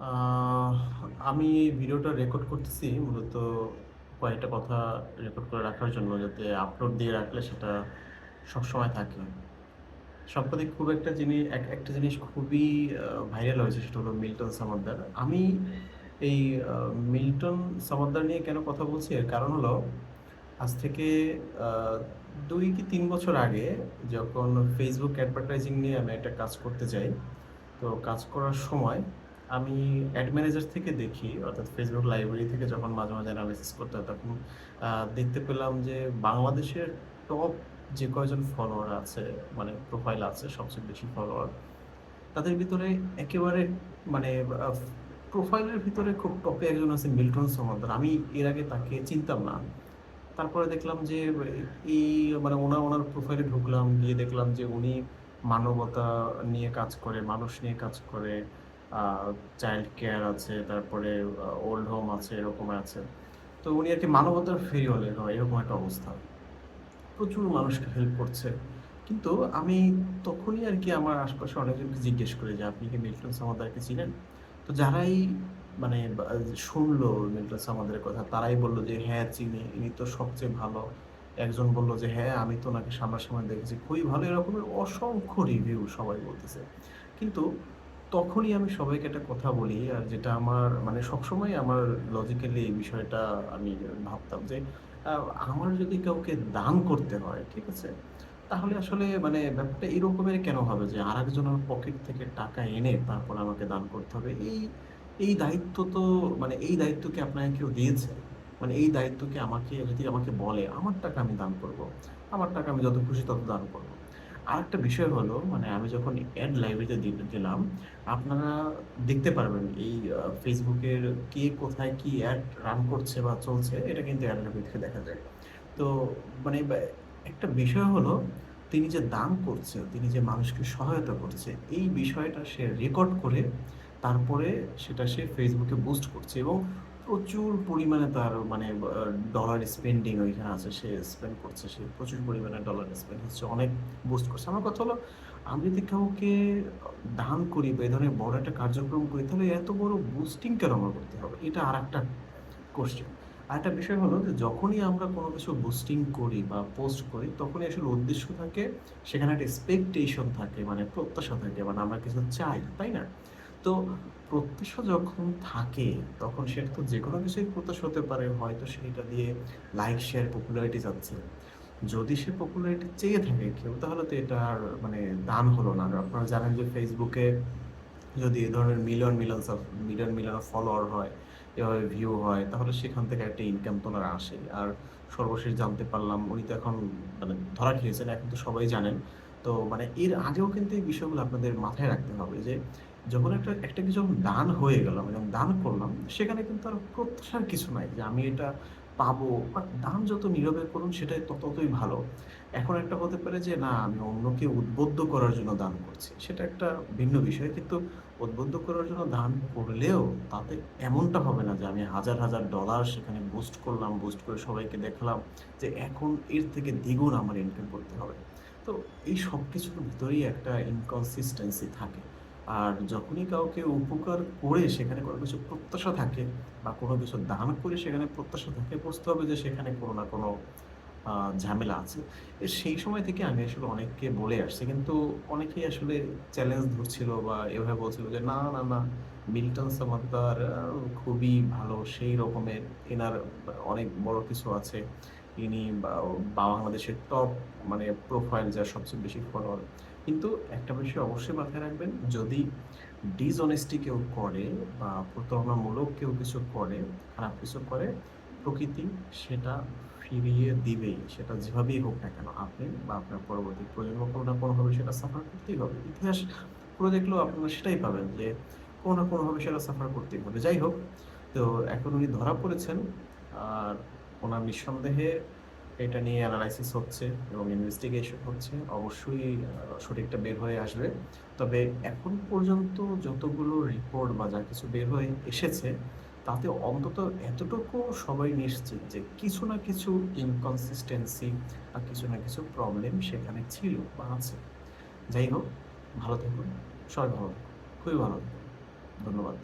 আহ, আমি এই ভিডিওটা রেকর্ড করতেছি মূলত কয়েকটা কথা রেকর্ড করে রাখার জন্য, যাতে আপলোড দিয়ে রাখলে সেটা সবসময় থাকে। সম্প্রতি খুব একটা জিনিস খুবই ভাইরাল হয়েছে, সেটা হলো মিল্টন সামাদ্দার। আমি এই মিল্টন সামাদ্দার নিয়ে কেন কথা বলছি, এর কারণ হলো আজ থেকে আহ, 2 কি 3 বছর আগে যখন ফেসবুক অ্যাডভার্টাইজিং নিয়ে আমি একটা কাজ করতে যাই, তো কাজ করার সময় আমি অ্যাড ম্যানেজার থেকে দেখি, অর্থাৎ ফেসবুক লাইব্রেরি থেকে যখন মাঝে মাঝে অ্যানালাইসিস করতে হয়, তখন দেখতে পেলাম যে বাংলাদেশের টপ যে কয়জন ফলোয়ার আছে, মানে প্রোফাইল আছে সবচেয়ে বেশি ফলোয়ার, তাদের ভিতরে একেবারে মানে প্রোফাইলের ভিতরে খুব টপে একজন আছে মিল্টন সমাদ্দার। আমি এর আগে তাকে চিনতাম না। তারপরে দেখলাম যে এই মানে ওনার ওনার প্রোফাইলে ঢুকলাম, গিয়ে দেখলাম যে উনি মানবতা নিয়ে কাজ করে, মানুষ নিয়ে কাজ করে। চাইল্ড কেয়ার আছে, তারপরে ওল্ড হোম আছে, এরকম আছে। তো উনি আর কি মানবতার ফেরিওয়ালা হয়, এরকম একটা অবস্থা। প্রচুর মানুষকে হেল্প করছে। কিন্তু আমি তখনই আর কি আমার আশপাশে অনেকজনকে জিজ্ঞেস করি যে আপনি কি মিল্টন সামাদারকে চিনেন? তো যারাই মানে শুনলো মিল্টন সামাদারের কথা, তারাই বললো যে হ্যাঁ চিনি, ইনি তো সবচেয়ে ভালো। একজন বললো যে হ্যাঁ আমি তো ওনাকে সামনাসামনি দেখেছি, খুবই ভালো। এরকমের অসংখ্য রিভিউ সবাই বলতেছে। কিন্তু তখনই আমি সবাইকে একটা কথা বলি, আর যেটা আমার মানে সবসময় আমার লজিক্যালি এই বিষয়টা আমি ভাবতাম যে আমার যদি কাউকে দান করতে হয়, ঠিক আছে, তাহলে আসলে মানে ব্যাপারটা এরকমের কেন হবে যে আরেকজনের পকেট থেকে টাকা এনে তারপর আমাকে দান করতে হবে? এই দায়িত্ব তো মানে এই দায়িত্ব কি আপনাকে কেউ দিয়েছে? মানে এই দায়িত্ব কি আমাকে যদি আমাকে বলে আমার টাকা আমি দান করব, আমার টাকা আমি যত খুশি তত দান করব। আরেকটা বিষয় হলো মানে আমি যখন অ্যাড লাইব্রেরিতে দিলাম, আপনারা দেখতে পারবেন এই ফেসবুকের কে কোথায় কি অ্যাড রান করছে বা চলছে, এটা কিন্তু অ্যাড লাইব্রেরি থেকে দেখা যায়। তো মানে একটা বিষয় হলো, তিনি যে দান করছে, তিনি যে মানুষকে সহায়তা করছে, এই বিষয়টা সে রেকর্ড করে তারপরে সেটা সে ফেসবুকে বুস্ট করছে, এবং প্রচুর পরিমাণে তার মানে ডলার স্পেন্ডিং ওইখানে আছে, সে স্পেন্ড করছে, সে প্রচুর পরিমাণে ডলার স্পেন্ড হচ্ছে, অনেক বুস্ট করছে। আমার কথা হলো, আমি যদি কাউকে দান করি বা এই ধরনের বড় একটা কার্যক্রম করি, তাহলে এত বড় বুস্টিং কেন আমার করতে হবে? এটা আর একটা কোশ্চেন। আরেকটা বিষয় হলো যে যখনই আমরা কোনো কিছু বুস্টিং করি বা পোস্ট করি, তখনই আসলে উদ্দেশ্য থাকে, সেখানে একটা এক্সপেকটেশন থাকে, মানে প্রত্যাশা থাকে, মানে আমরা কিছু চাই, তাই না? তো প্রত্যাশা যখন থাকে, তখন সেটা তো যে কোনো কিছুই প্রত্যাশা হতে পারে, হয়তো সেটা দিয়ে লাইক শেয়ার পপুলারিটি যাচ্ছে। যদি সে পপুলারিটি চেয়ে থাকে কেউ, তাহলে তো এটা আর মানে দান হলো না। আর আপনারা জানেন যে ফেসবুকে যদি এই ধরনের মিলিয়ন মিলিয়ন অফ ফলোয়ার হয়, এভাবে ভিউ হয়, তাহলে সেখান থেকে একটা ইনকাম তো ওনার আসে। আর সর্বশেষ জানতে পারলাম উনি তো এখন মানে ধরা খেয়েছেন, এখন তো সবাই জানেন। তো মানে এর আগেও কিন্তু এই বিষয়গুলো আপনাদের মাথায় রাখতে হবে যে যখন একটা একটা কিছু যখন দান হয়ে গেল, আমি যখন দান করলাম, সেখানে কিন্তু আর প্রত্যাশার কিছু নাই যে আমি এটা পাবো। বাট দান যত নীরবে করুন সেটাই ততই ভালো। এখন একটা হতে পারে যে না, আমি অন্যকে উদ্বুদ্ধ করার জন্য দান করছি, সেটা একটা ভিন্ন বিষয়। কিন্তু উদ্বুদ্ধ করার জন্য দান করলেও তাতে এমনটা হবে না যে আমি হাজার হাজার ডলার সেখানে বুস্ট করলাম, বুস্ট করে সবাইকে দেখালাম যে এখন এর থেকে দ্বিগুণ আমার ইনকাম করতে হবে। তো এই সব কিছুর ভিতরেই একটা ইনকনসিস্টেন্সি থাকে। আর যখনই কাউকে উপকার করে সেখানে কোনো কিছু প্রত্যাশা থাকে, বা কোনো কিছু দান করে সেখানে প্রত্যাশা থাকে, বুঝতে হবে যে সেখানে কোনো না কোনো ঝামেলা আছে। সেই সময় থেকে আমি আসলে অনেককে বলে আসছি, কিন্তু অনেকেই আসলে চ্যালেঞ্জ ধরছিল বা এভাবে বলছিল যে না না না, মিল্টন সামাদ্দার খুবই ভালো, সেই রকমের, এনার অনেক বড় কিছু আছে, ইনি বাংলাদেশের টপ মানে প্রোফাইল যার সবচেয়ে বেশি ফলোয়ার। কিন্তু একটা বিষয় অবশ্যই মাথায় রাখবেন, যদি ডিসঅনেস্টি কেউ করে বা প্রতারণামূলক কেউ কিছু করে, খারাপ কিছু করে, প্রকৃতি সেটা ফিরিয়ে দিবেই। সেটা যেভাবেই হোক না কেন, আপনি বা আপনার পরবর্তী প্রজন্ম কোনো না কোনোভাবে সেটা সাফার করতেই হবে। ইতিহাস পুরো দেখলেও আপনারা সেটাই পাবেন যে কোনো না কোনোভাবে সেটা সাফার করতেই হবে। যাই হোক, তো এখন উনি ধরা পড়েছেন, আর ওনার নিঃসন্দেহে এটা নিয়ে অ্যানালাইসিস হচ্ছে এবং ইনভেস্টিগেশন হচ্ছে, অবশ্যই সঠিকটা বের হয়ে আসবে। তবে এখন পর্যন্ত যতগুলো রিপোর্ট বা যা কিছু বের হয়ে এসেছে, তাতে অন্তত এতটুকু সবাই নিশ্চিত যে কিছু না কিছু ইনকনসিস্টেন্সি বা কিছু না কিছু প্রবলেম সেখানে ছিল বা আছে। যাই হোক, ভালো থাকুন, সবাই ভালো থাকুন, খুবই ভালো থাকুন। ধন্যবাদ।